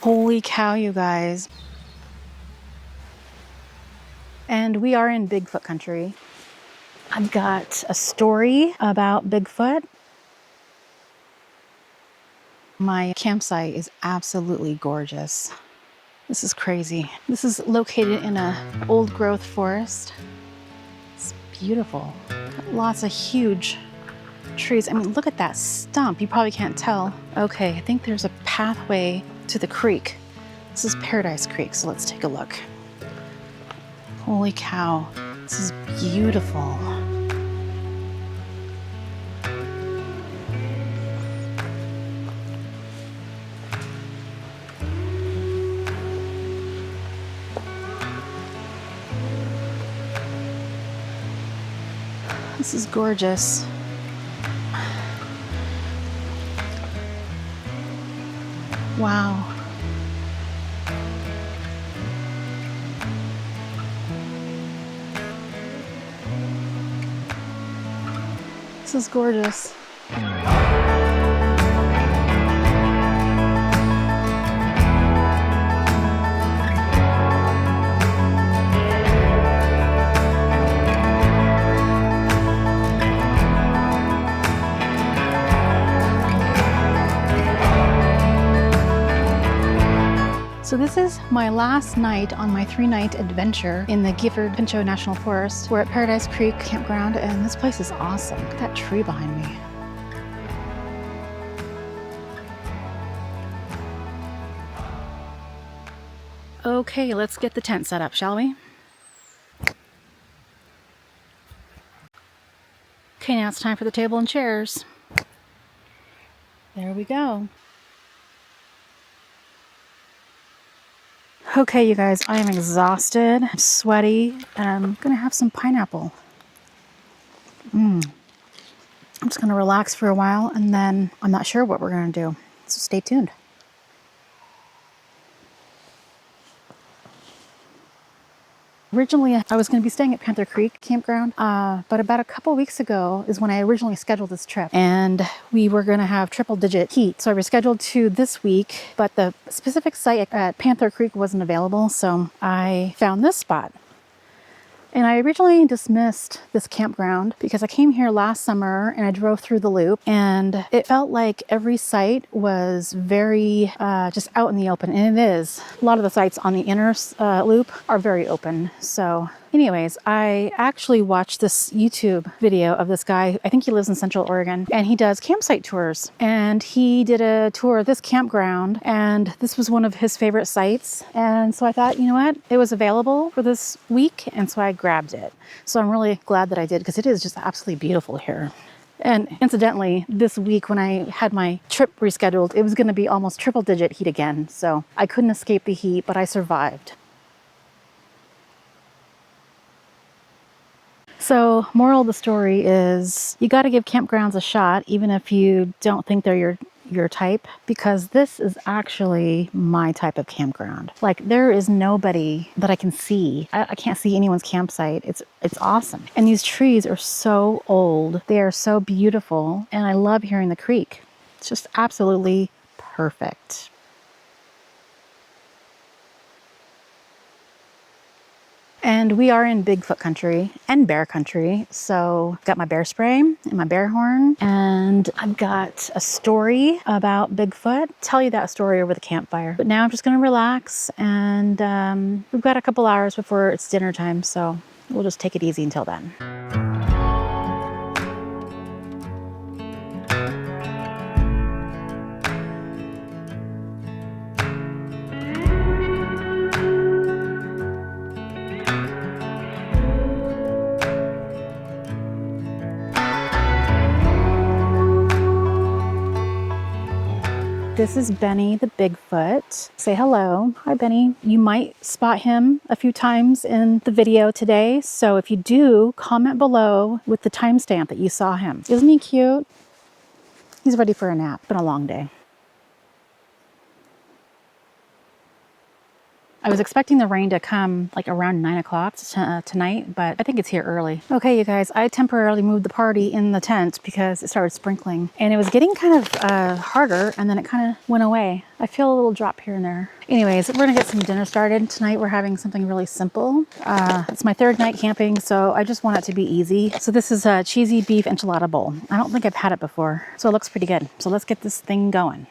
Holy cow, you guys. And we are in Bigfoot Country. I've got a story about Bigfoot. My campsite is absolutely gorgeous. This is crazy. This is located in an old growth forest. It's beautiful. Got lots of huge trees. I mean, look at that stump. You probably can't tell. Okay, I think there's a pathway to the creek. This is Paradise Creek, so let's take a look. Holy cow, this is beautiful. This is gorgeous. Wow. This is gorgeous. So this is my last night on my 3-night adventure in the Gifford Pinchot National Forest. We're at Paradise Creek Campground, and this place is awesome. Look at that tree behind me. Okay, let's get the tent set up, shall we? Okay, now it's time for the table and chairs. There we go. Okay, you guys, I am exhausted, I'm sweaty, and I'm gonna have some pineapple. I'm just gonna relax for a while, and then I'm not sure what we're gonna do, so stay tuned. Originally, I was going to be staying at Panther Creek Campground, but about a couple weeks ago is when I originally scheduled this trip, and we were going to have triple-digit heat. So I rescheduled to this week, but the specific site at Panther Creek wasn't available, so I found this spot. And I originally dismissed this campground because I came here last summer and I drove through the loop, and it felt like every site was very just out in the open, and it is. A lot of the sites on the inner loop are very open. So anyways, I actually watched this YouTube video of this guy. I think he lives in Central Oregon, and he does campsite tours. And he did a tour of this campground, and this was one of his favorite sites. And so I thought, you know what? It was available for this week, and so I grabbed it. So I'm really glad that I did, because it is just absolutely beautiful here. And incidentally, this week when I had my trip rescheduled, it was going to be almost triple-digit heat again. So I couldn't escape the heat, but I survived. So moral of the story is you got to give campgrounds a shot, even if you don't think they're your type, because this is actually my type of campground. Like, there is nobody that I can see. I can't see anyone's campsite. It's awesome. And these trees are so old. They are so beautiful. And I love hearing the creek. It's just absolutely perfect. And we are in Bigfoot Country and Bear Country. So I've got my bear spray and my bear horn, and I've got a story about Bigfoot. Tell you that story over the campfire. But now I'm just gonna relax, and we've got a couple hours before it's dinner time, so we'll just take it easy until then. This is Benny the Bigfoot. Say hello. Hi, Benny. You might spot him a few times in the video today. So if you do, comment below with the timestamp that you saw him. Isn't he cute? He's ready for a nap. Been a long day. I was expecting the rain to come like around 9 o'clock tonight, but I think it's here early. Okay, you guys, I temporarily moved the party in the tent because it started sprinkling and it was getting kind of harder, and then it kind of went away. I feel a little drop here and there. Anyways, we're gonna get some dinner started. Tonight we're having something really simple. It's my third night camping, so I just want it to be easy. So this is a cheesy beef enchilada bowl. I don't think I've had it before, so it looks pretty good. So let's get this thing going.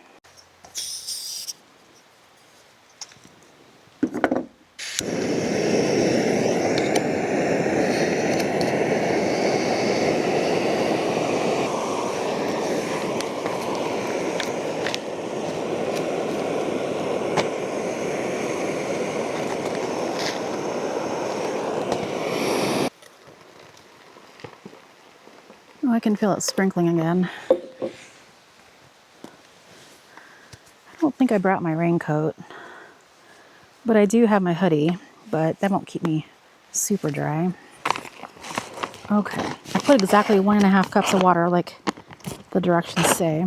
Oh, I can feel it sprinkling again. I don't think I brought my raincoat, but I do have my hoodie, but that won't keep me super dry. Okay, I put exactly 1.5 cups of water like the directions say.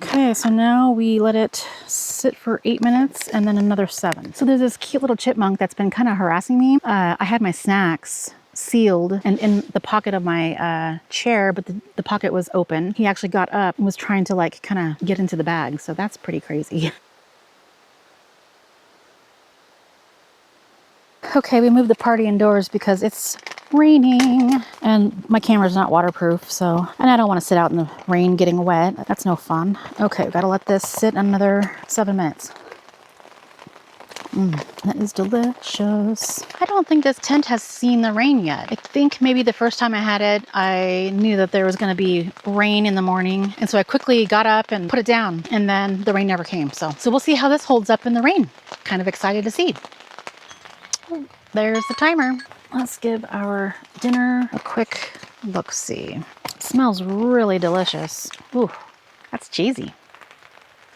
Okay, so now we let it sit for 8 minutes and then another 7. So there's this cute little chipmunk that's been kind of harassing me. I had my snacks sealed and in the pocket of my chair, but the pocket was open. He actually got up and was trying to like kind of get into the bag. So that's pretty crazy. Okay, we moved the party indoors because it's raining and my camera's not waterproof, and I don't want to sit out in the rain getting wet. That's no fun. Okay, we've got to let this sit another 7 minutes. That is delicious. I don't think this tent has seen the rain yet. I think maybe the first time I had it, I knew that there was going to be rain in the morning, and so I quickly got up and put it down, and then the rain never came. So we'll see how this holds up in the rain. Kind of excited to see. There's the timer. Let's give our dinner a quick look-see. It smells really delicious. Ooh, that's cheesy.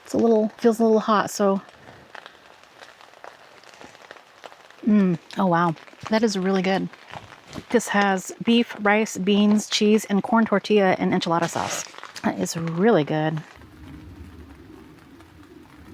Feels a little hot, so. Oh wow, that is really good. This has beef, rice, beans, cheese, and corn tortilla and enchilada sauce. That is really good.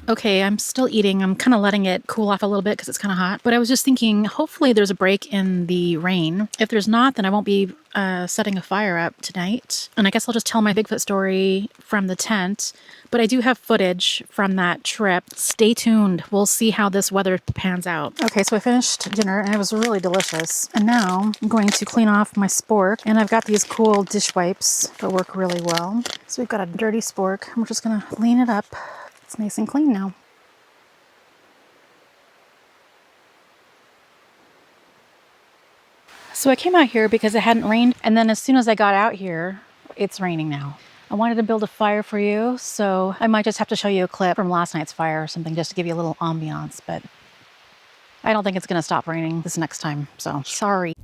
Okay, I'm still eating. I'm kind of letting it cool off a little bit because it's kind of hot. But I was just thinking, hopefully there's a break in the rain. If there's not, then I won't be setting a fire up tonight. And I guess I'll just tell my Bigfoot story from the tent. But I do have footage from that trip. Stay tuned. We'll see how this weather pans out. Okay, so I finished dinner and it was really delicious. And now I'm going to clean off my spork. And I've got these cool dish wipes that work really well. So we've got a dirty spork. We're just going to clean it up. It's nice and clean now. So I came out here because it hadn't rained, and then as soon as I got out here, it's raining now. I wanted to build a fire for you, so I might just have to show you a clip from last night's fire or something just to give you a little ambiance, but I don't think it's going to stop raining this next time, so sorry.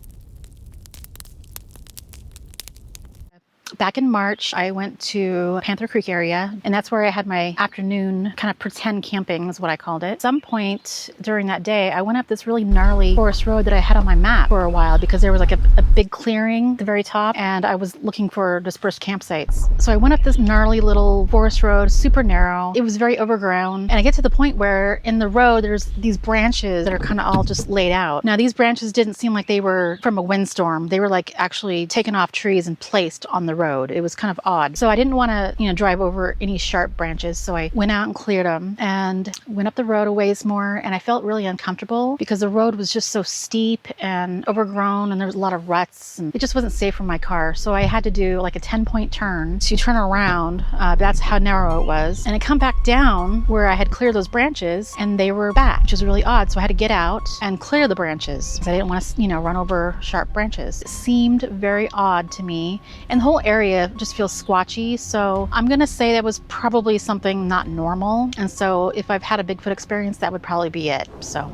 Back in March, I went to Panther Creek area, and that's where I had my afternoon kind of pretend camping is what I called it. At some point during that day, I went up this really gnarly forest road that I had on my map for a while because there was like a big clearing at the very top, and I was looking for dispersed campsites. So I went up this gnarly little forest road, super narrow. It was very overgrown, and I get to the point where in the road, there's these branches that are kind of all just laid out. Now, these branches didn't seem like they were from a windstorm. They were like actually taken off trees and placed on the road. It was kind of odd. So I didn't want to, drive over any sharp branches. So I went out and cleared them and went up the road a ways more. And I felt really uncomfortable because the road was just so steep and overgrown and there was a lot of ruts and it just wasn't safe for my car. So I had to do like a 10-point turn to turn around. That's how narrow it was. And I come back down where I had cleared those branches and they were back, which was really odd. So I had to get out and clear the branches because I didn't want to, run over sharp branches. It seemed very odd to me. And the whole area just feels squatchy, so I'm gonna say that was probably something not normal, and so if I've had a Bigfoot experience, that would probably be it. So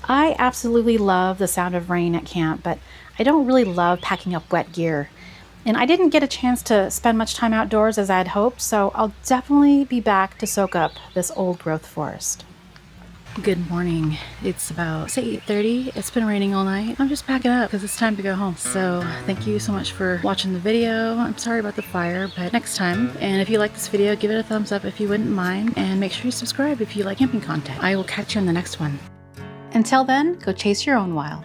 I absolutely love the sound of rain at camp, but I don't really love packing up wet gear. And I didn't get a chance to spend much time outdoors as I had hoped, so I'll definitely be back to soak up this old growth forest. Good morning. It's about, say, 8:30. It's been raining all night. I'm just packing up because it's time to go home. So thank you so much for watching the video. I'm sorry about the fire, but next time. And if you like this video, give it a thumbs up if you wouldn't mind. And make sure you subscribe if you like camping content. I will catch you in the next one. Until then, go chase your own wild.